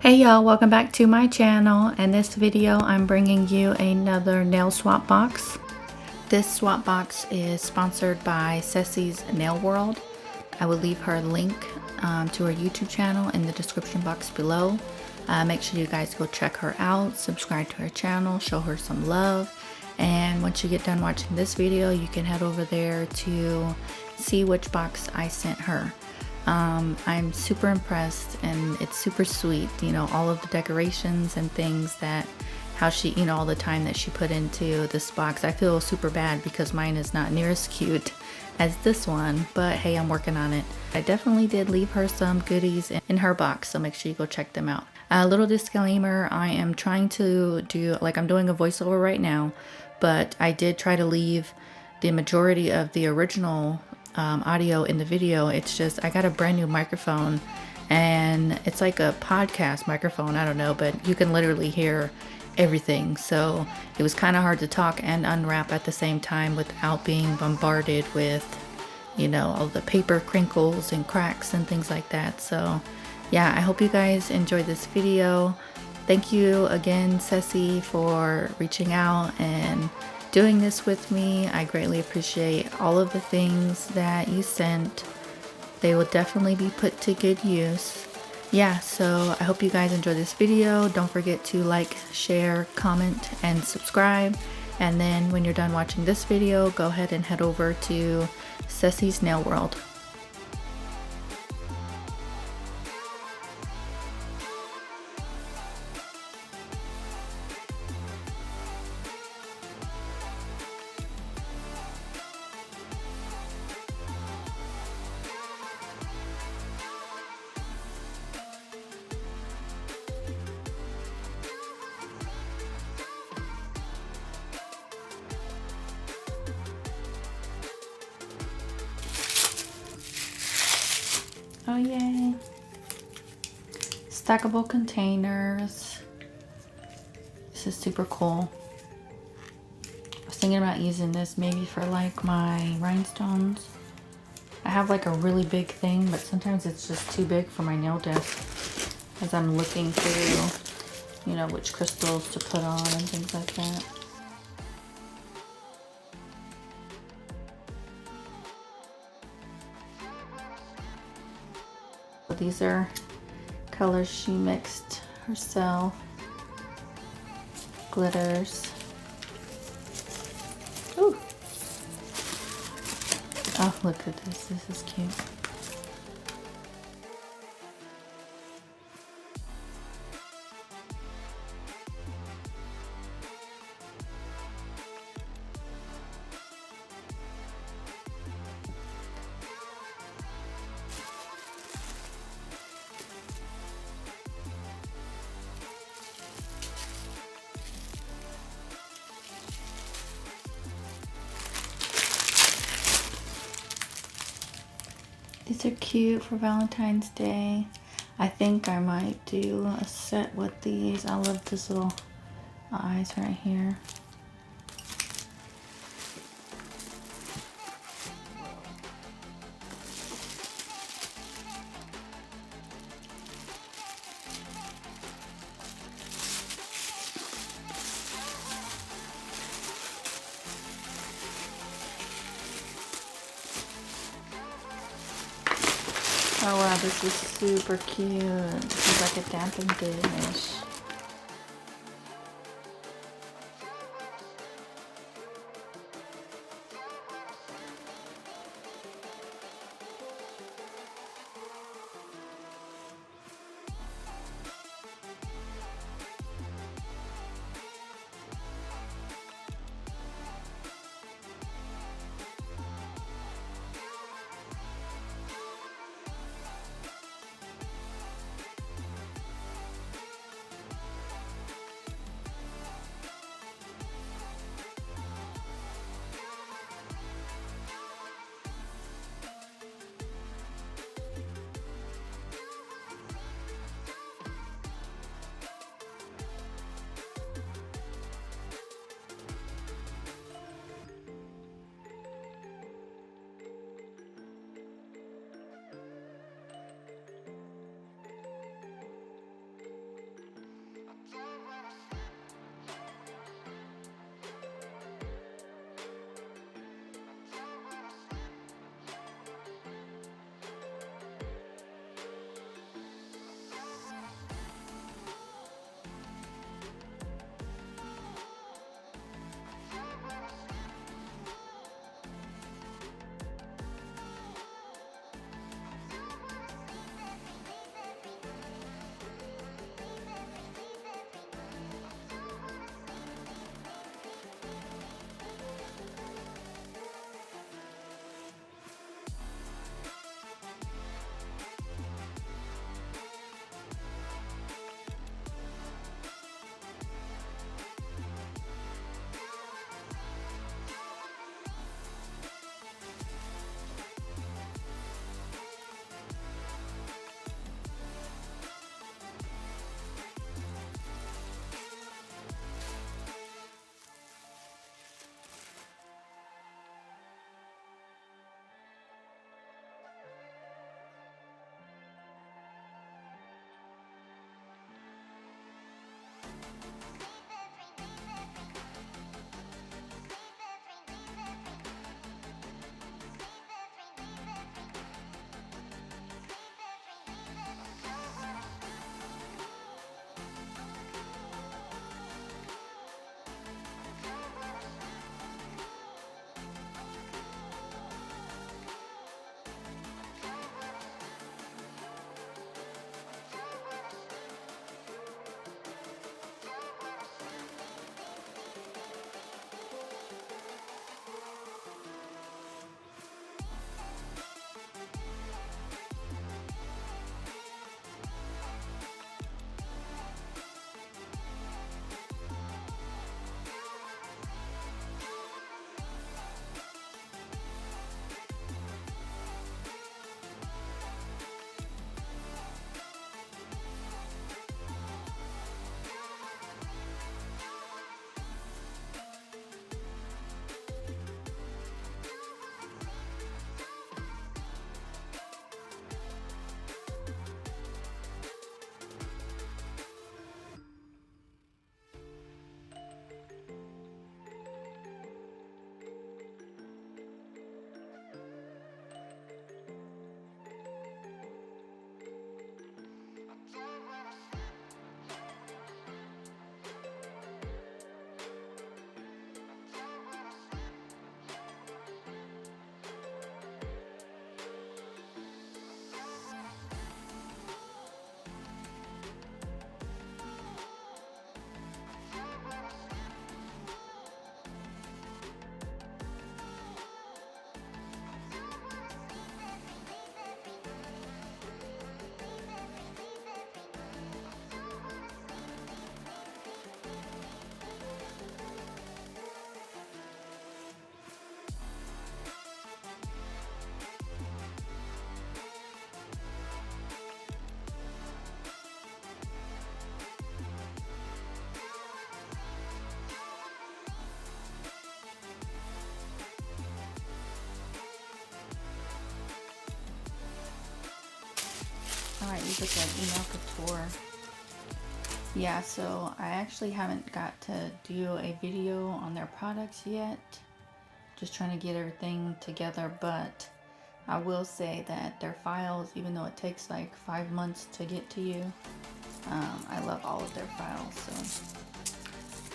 Hey y'all, welcome back to my channel. In this video I'm bringing you another nail swap box. This swap box is sponsored by Ceci's Nail World. I will leave her link to her YouTube channel in the description box below. Make sure you guys go check her out, subscribe to her channel, show her some love, and once you get done watching this video you can head over there to see which box I sent her. I'm super impressed and it's super sweet, you know, all of the decorations and things that how she, you know, all the time that she put into this box. I feel super bad because mine is not near as cute as this one, but hey, I'm working on it. I definitely did leave her some goodies in her box, so make sure you go check them out. A little disclaimer, I am trying to do, like I'm doing a voiceover right now, but I did try to leave the majority of the original audio in the video. It's just I got a brand new microphone and it's like a podcast microphone, I don't know, but you can literally hear everything, so it was kind of hard to talk and unwrap at the same time without being bombarded with, you know, all the paper crinkles and cracks and things like that. So yeah, I hope you guys enjoyed this video. Thank you again, Ceci, for reaching out and doing this with me. I greatly appreciate all of the things that you sent. They will definitely be put to good use. Yeah, so I hope you guys enjoy this video. Don't forget to like, share, comment, and subscribe. And then when you're done watching this video, go ahead and head over to Ceci's Nail World. Oh yay! Stackable containers. This is super cool. I was thinking about using this maybe for like my rhinestones. I have like a really big thing, but sometimes it's just too big for my nail desk as I'm looking through, you know, which crystals to put on and things like that. These are colors she mixed herself. Glitters. Ooh. Oh, look at this. This is cute. These are cute for Valentine's Day. I think I might do a set with these. I love this little eyes right here. Oh wow, this is super cute. This is like a dampened dish. Alright, these look like enailcouture. Yeah, so I actually haven't got to do a video on their products yet. Just trying to get everything together, but I will say that their files, even though it takes like 5 months to get to you, I love all of their files. So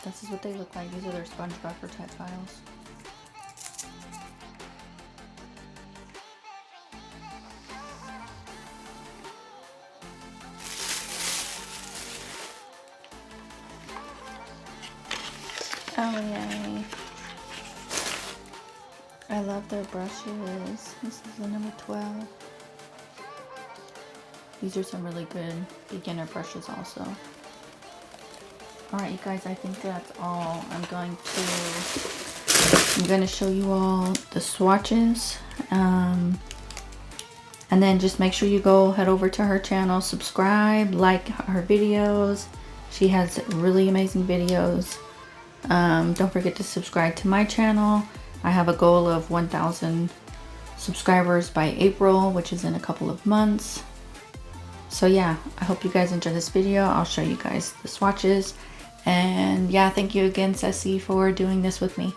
this is what they look like. These are their sponge buffer type files. Oh yay. I love their brushes. This is the number 12. These are some really good beginner brushes also. Alright you guys, I think that's all. I'm going to show you all the swatches. And then just make sure you go head over to her channel, subscribe, like her videos. She has really amazing videos. Don't forget to subscribe to my channel. I have a goal of 1,000 subscribers by April, which is in a couple of months. So yeah, I hope you guys enjoy this video. I'll show you guys the swatches. And yeah, thank you again, Ceci, for doing this with me.